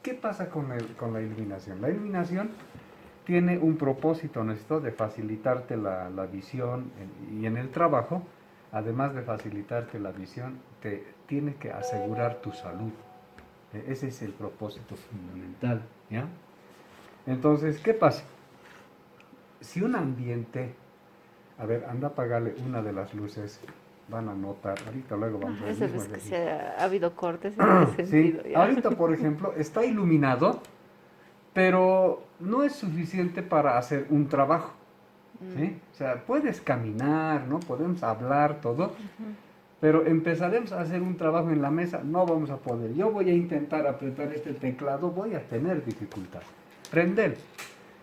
¿Qué pasa con la iluminación? La iluminación tiene un propósito, ¿no es cierto?, de facilitarte la visión y en el trabajo, además de facilitarte la visión, te tiene que asegurar tu salud. Ese es el propósito fundamental, ¿ya? Entonces, ¿qué pasa? Si un ambiente, a ver, anda a apagarle una de las luces, van a notar, ahorita luego vamos a ver el Esa mismo vez que ejercicio. ha habido cortes en ese Sí, sentido, ya. ahorita por ejemplo está iluminado, pero no es suficiente para hacer un trabajo, Mm, ¿sí? O sea, puedes caminar, ¿no? Podemos hablar, todo, ujú. pero empezaremos a hacer un trabajo en la mesa, no vamos a poder. Yo voy a intentar apretar este teclado, voy a tener dificultad. Prender.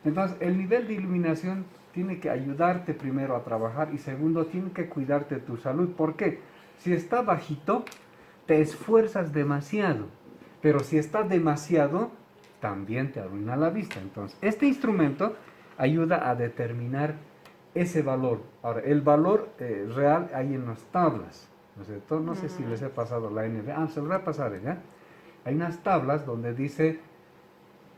Entonces, el nivel de iluminación tiene que ayudarte primero a trabajar y segundo, tiene que cuidarte tu salud. ¿Por qué? Si está bajito, te esfuerzas demasiado, pero si está demasiado, también te arruina la vista. Entonces, este instrumento ayuda a determinar ese valor. Ahora, el valor real hay en las tablas, ¿no es cierto? No sé si les he pasado la NB. Se lo voy a pasar, ¿ya? Hay unas tablas donde dice,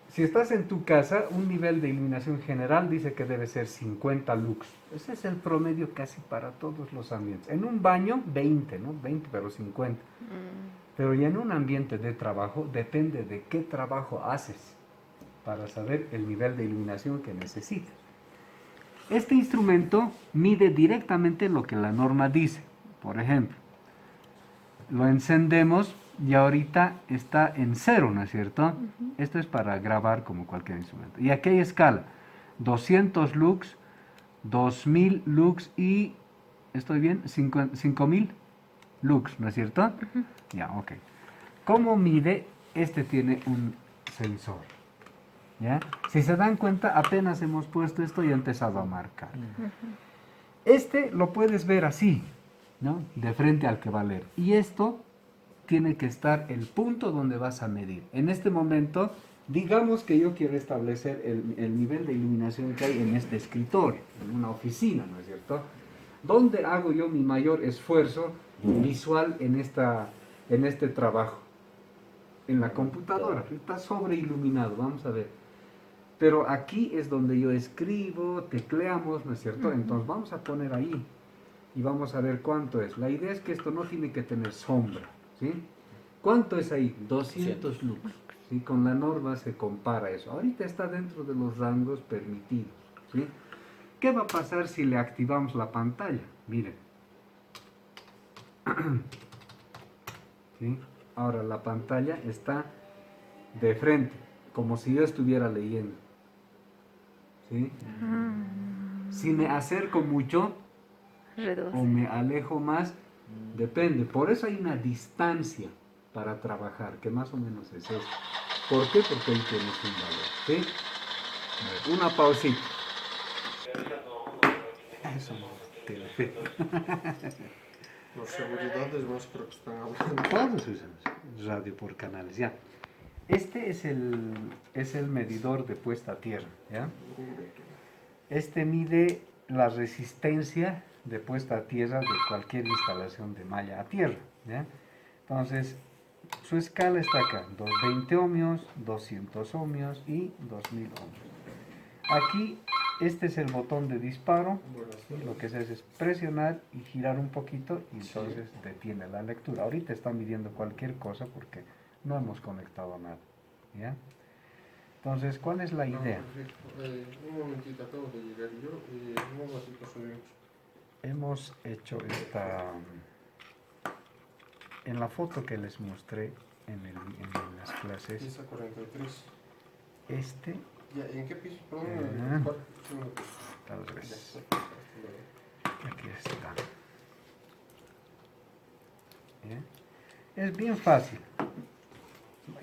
si estás en tu casa, un nivel de iluminación general dice que debe ser 50 lux. Ese es el promedio casi para todos los ambientes. En un baño, 20, ¿no? 20, pero 50. Mm, Pero ya en un ambiente de trabajo, depende de qué trabajo haces para saber el nivel de iluminación que necesitas. Este instrumento mide directamente lo que la norma dice. Por ejemplo, lo encendemos y ahorita está en cero, ¿no es cierto? ujú. Esto es para grabar como cualquier instrumento. Y aquí hay escala: 200 lux, 2000 lux y, ¿estoy bien? 5000 lux, ¿no es cierto? Ya, ok. ¿Cómo mide? Este tiene un sensor. ¿Ya? Si se dan cuenta, apenas hemos puesto esto y ha empezado a marcar. Este lo puedes ver así, ¿no? De frente al que va a leer. Y esto tiene que estar el punto donde vas a medir. En este momento, digamos que yo quiero establecer el nivel de iluminación que hay en este escritorio, en una oficina, ¿no es cierto? ¿Dónde hago yo mi mayor esfuerzo visual en este trabajo? En la computadora. Está sobreiluminado, vamos a ver. Pero aquí es donde yo escribo, tecleamos, ¿no es cierto? Entonces vamos a poner ahí y vamos a ver cuánto es. La idea es que esto no tiene que tener sombra, ¿sí? ¿Cuánto es ahí? 200 lux. ¿Sí? Con la norma se compara eso. Ahorita está dentro de los rangos permitidos, ¿sí? ¿Qué va a pasar si le activamos la pantalla? Miren. ¿Sí? Ahora la pantalla está de frente, como si yo estuviera leyendo. ¿Sí? Si me acerco mucho o Reduce. me alejo más, depende. Por eso hay una distancia para trabajar, que más o menos es esto. ¿Por qué? Porque ahí tienes un valor. ¿Sí? Una pausita. Eso no, tele. Las seguridades más creo que están hablando. Todos usamos radio por canales, ya. Este es el medidor de puesta a tierra, ¿ya? Este mide la resistencia de puesta a tierra de cualquier instalación de malla a tierra, ¿ya? Entonces, su escala está acá: 220 ohmios, 200 ohmios y 2000 ohmios. Aquí, este es el botón de disparo. ¿Sí? Lo que se hace es presionar y girar un poquito y entonces detiene la lectura. Ahorita está midiendo cualquier cosa porque no hemos conectado nada, ¿ya? Entonces, ¿cuál es la idea? Un momentito, acabo de llegar yo y un momentito subimos. Hemos hecho esta... En la foto que les mostré en las clases, Pieza 43. este... Ya, ¿en qué piso? Perdón, ¿cuál? Segundo piso. Tal vez. Ya, Aquí está. ¿Ya? Es bien fácil.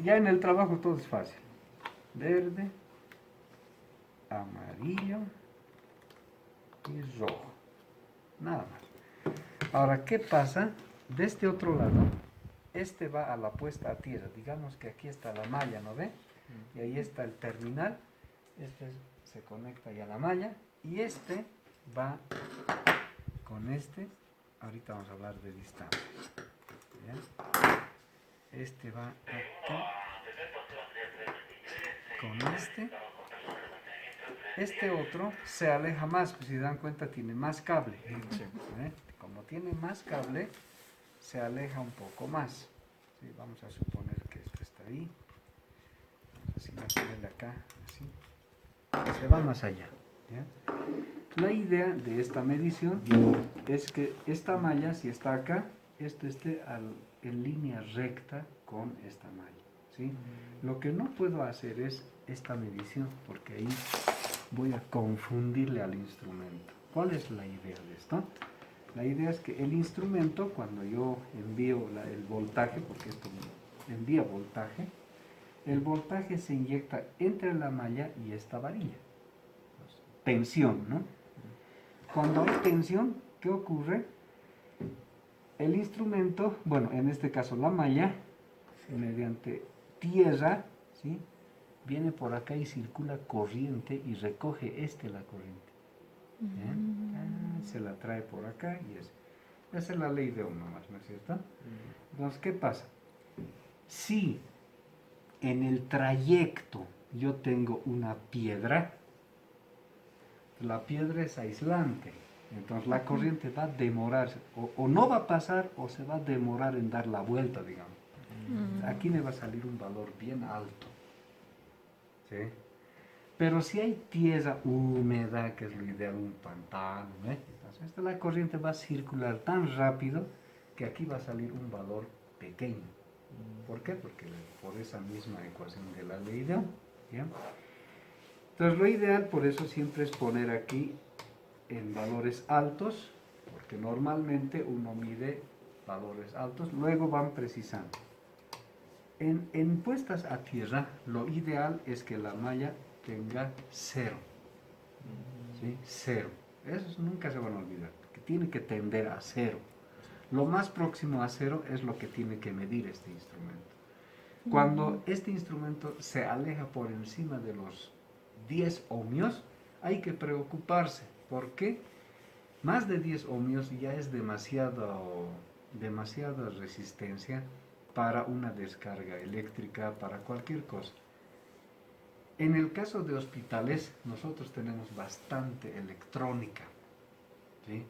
Ya en el trabajo todo es fácil. Verde, amarillo y rojo. Nada más. Ahora, ¿qué pasa? De este otro lado, este va a la puesta a tierra. Digamos que aquí está la malla, ¿no ve? Y ahí está el terminal. Este se conecta ya a la malla. Y este va con este. Ahorita vamos a hablar de distancia. ¿Ya? Este va acá con este otro se aleja más, pues si dan cuenta tiene más cable. ¿Eh? Como tiene más cable, se aleja un poco más. ¿Sí? Vamos a suponer que esto está ahí. Así va a ponerle acá, así. Se va más allá. ¿Ya? La idea de esta medición es que esta malla, si está acá, esto esté en línea recta con esta malla. ¿Sí? Lo que no puedo hacer es esta medición, porque ahí voy a confundirle al instrumento. ¿Cuál es la idea de esto? La idea es que el instrumento, cuando yo envío el voltaje, porque esto envía voltaje, el voltaje se inyecta entre la malla y esta varilla. Tensión, ¿no? Cuando hay tensión, ¿qué ocurre? El instrumento, bueno, en este caso la malla, mediante tierra, ¿sí? Viene por acá y circula corriente y recoge la corriente. Se la trae por acá y esa es la ley de Ohm nomás, ¿no es cierto? Entonces, ¿qué pasa? Si en el trayecto yo tengo una piedra, la piedra es aislante, entonces la corriente va a demorarse, o no va a pasar o se va a demorar en dar la vuelta, digamos. Aquí me va a salir un valor bien alto. ¿Sí? Pero si hay tierra húmeda, que es lo ideal, un pantano, entonces la corriente va a circular tan rápido que aquí va a salir un valor pequeño. ¿Por qué? Porque por esa misma ecuación de la ley de Ohm. ¿Ya? Entonces lo ideal por eso siempre es poner aquí en valores altos, porque normalmente uno mide valores altos, luego van precisando. En puestas a tierra, lo ideal es que la malla tenga 0. ¿Sí? 0. Eso nunca se van a olvidar, que tiene que tender a 0. Lo más próximo a 0 es lo que tiene que medir este instrumento. Cuando este instrumento se aleja por encima de los 10 ohmios, hay que preocuparse. ¿Por qué? Más de 10 ohmios ya es demasiada resistencia para una descarga eléctrica, para cualquier cosa. En el caso de hospitales, nosotros tenemos bastante electrónica. ¿Sí?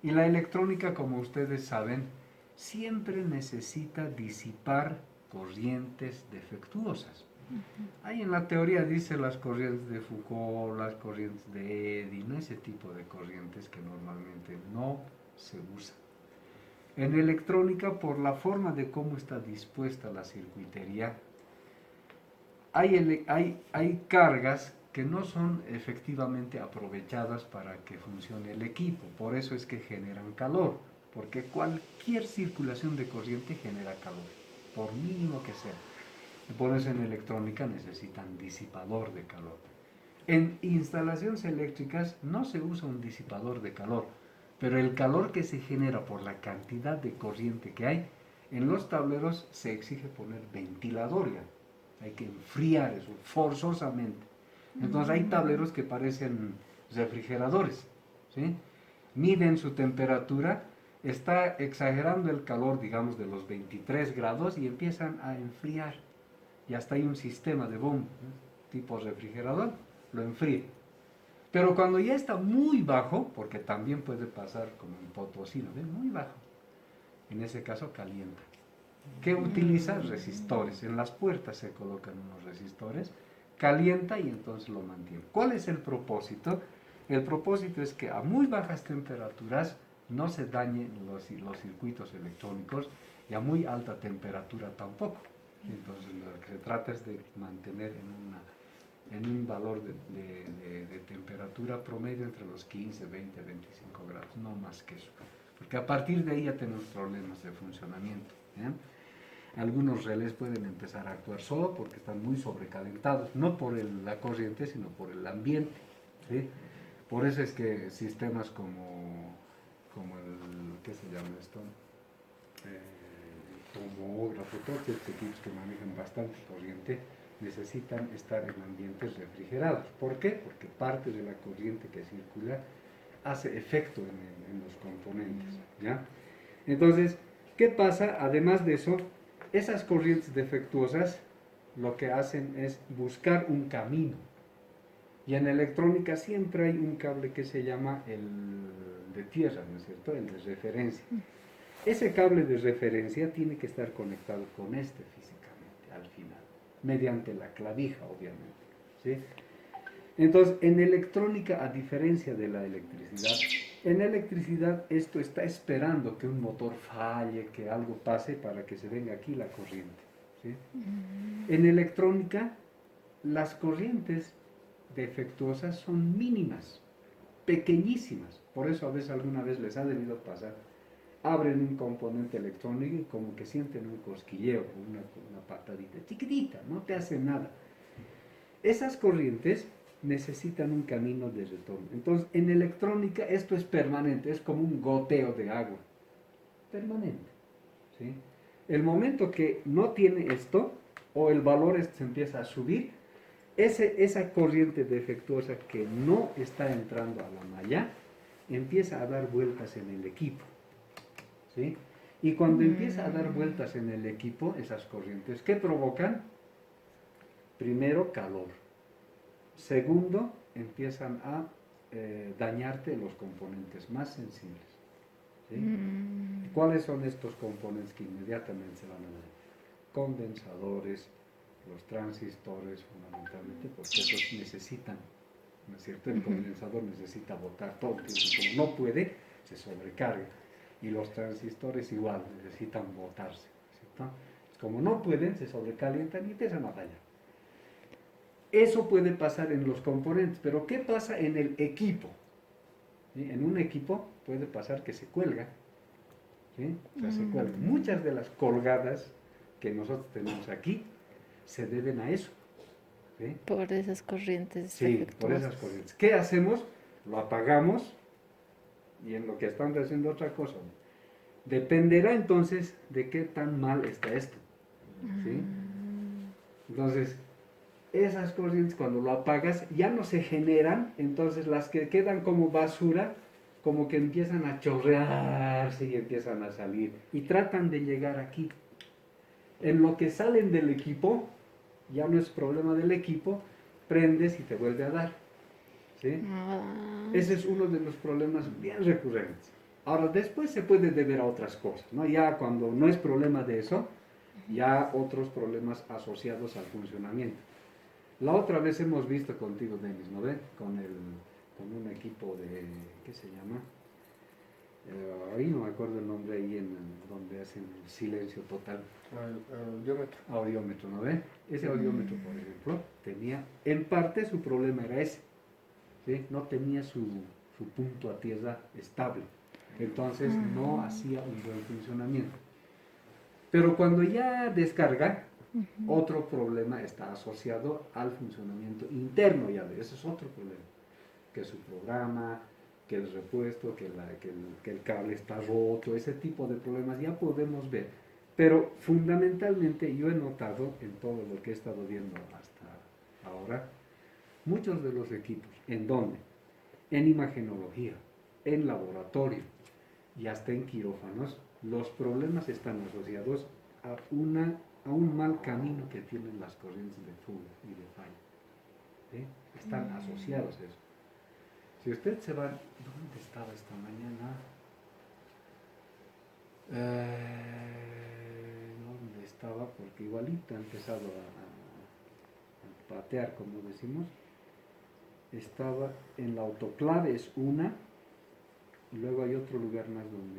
Y la electrónica, como ustedes saben, siempre necesita disipar corrientes defectuosas. Ahí en la teoría dice las corrientes de Foucault, las corrientes de Eddy, ¿no? Ese tipo de corrientes que normalmente no se usan. En electrónica, por la forma de cómo está dispuesta la circuitería, hay cargas que no son efectivamente aprovechadas para que funcione el equipo. Por eso es que generan calor, porque cualquier circulación de corriente genera calor, por mínimo que sea. Por eso en electrónica necesitan disipador de calor. En instalaciones eléctricas no se usa un disipador de calor, pero el calor que se genera por la cantidad de corriente que hay, en los tableros se exige poner ventilador ya. Hay que enfriar eso forzosamente. Entonces hay tableros que parecen refrigeradores, ¿sí? Miden su temperatura, está exagerando el calor, digamos, de los 23 grados y empiezan a enfriar. Y hasta hay un sistema de bomba, ¿no? Tipo refrigerador, lo enfría. Pero cuando ya está muy bajo, porque también puede pasar como en Potosí, ¿no? Muy bajo, en ese caso calienta. ¿Qué utiliza? Resistores. En las puertas se colocan unos resistores, calienta y entonces lo mantiene. ¿Cuál es el propósito? El propósito es que a muy bajas temperaturas no se dañen los circuitos electrónicos y a muy alta temperatura tampoco. Entonces lo que se trata es de mantener en un valor de temperatura promedio entre los 15, 20, 25 grados, no más que eso. Porque a partir de ahí ya tenemos problemas de funcionamiento. Algunos relés pueden empezar a actuar solo porque están muy sobrecalentados, no por la corriente, sino por el ambiente. ¿Sí? Por eso es que sistemas como el, ¿qué se llama esto? Tomógrafo, todos estos equipos que manejan bastante corriente necesitan estar en ambientes refrigerados. ¿Por qué? Porque parte de la corriente que circula hace efecto en los componentes. ¿Ya? Entonces, ¿qué pasa? Además de eso, esas corrientes defectuosas lo que hacen es buscar un camino. Y en electrónica siempre hay un cable que se llama el de tierra, ¿no es cierto? El de referencia. Ese cable de referencia tiene que estar conectado con este físicamente al final, mediante la clavija, obviamente, ¿sí? Entonces, en electrónica, a diferencia de la electricidad, en electricidad esto está esperando que un motor falle, que algo pase para que se venga aquí la corriente, ¿sí? En electrónica, las corrientes defectuosas son mínimas, pequeñísimas. Por eso a veces alguna vez les ha debido pasar. Abren un componente electrónico y como que sienten un cosquilleo, una patadita chiquitita, no te hace nada. Esas corrientes necesitan un camino de retorno. Entonces, en electrónica esto es permanente, es como un goteo de agua, permanente, ¿sí? El momento que no tiene esto, o el valor se empieza a subir, esa corriente defectuosa que no está entrando a la malla, empieza a dar vueltas en el equipo, ¿sí? Y cuando empieza a dar vueltas en el equipo, esas corrientes, ¿qué provocan? Primero, calor. Segundo, empiezan a dañarte los componentes más sensibles, ¿sí? ¿Cuáles son estos componentes que inmediatamente se van a dañar? Condensadores, los transistores fundamentalmente, porque esos necesitan, ¿no es cierto? El condensador necesita botar todo, entonces como no puede, se sobrecarga. Y los transistores igual necesitan botarse, ¿cierto? Como no pueden, se sobrecalientan y empiezan a fallar. Eso puede pasar en los componentes, pero ¿qué pasa en el equipo? ¿Sí? En un equipo puede pasar que se cuelga, ¿sí? O sea, se cuelga. Muchas de las colgadas que nosotros tenemos aquí se deben a eso, ¿sí? Por esas corrientes Sí, por esas defectuosas. corrientes. ¿Qué hacemos? Lo apagamos y en lo que están haciendo otra cosa. Dependerá entonces de qué tan mal está esto, ¿sí? Entonces, esas corrientes cuando lo apagas ya no se generan, entonces las que quedan como basura, como que empiezan a chorrearse y empiezan a salir y tratan de llegar aquí. En lo que salen del equipo, ya no es problema del equipo, prendes y te vuelve a dar, ¿sí? Ese es uno de los problemas bien recurrentes. Ahora, después se puede deber a otras cosas, ¿no? Ya cuando no es problema de eso, ya otros problemas asociados al funcionamiento. La otra vez hemos visto contigo, Denis, ¿no ve? Con un equipo de, ¿qué se llama? Ahí no me acuerdo el nombre, ahí en donde hacen el silencio total. Al diómetro. Audiómetro, ¿no ve? Ese audiómetro, por ejemplo, tenía, en parte su problema era ese, ¿sí? No tenía su punto a tierra estable, entonces no hacía un buen funcionamiento. Pero cuando ya descarga, otro problema está asociado al funcionamiento interno, ya ves, ese es otro problema, que su programa, que el repuesto, que el cable está roto, ese tipo de problemas ya podemos ver. Pero fundamentalmente yo he notado en todo lo que he estado viendo hasta ahora, muchos de los equipos, ¿en dónde? En imagenología, en laboratorio y hasta en quirófanos, los problemas están asociados a un mal camino que tienen las corrientes de fuga y de falla, ¿sí? Están asociados a eso. Si usted se va, ¿dónde estaba esta mañana? ¿Dónde estaba? Porque igualito ha empezado a patear, como decimos. Estaba en la autoclave, es una, y luego hay otro lugar más donde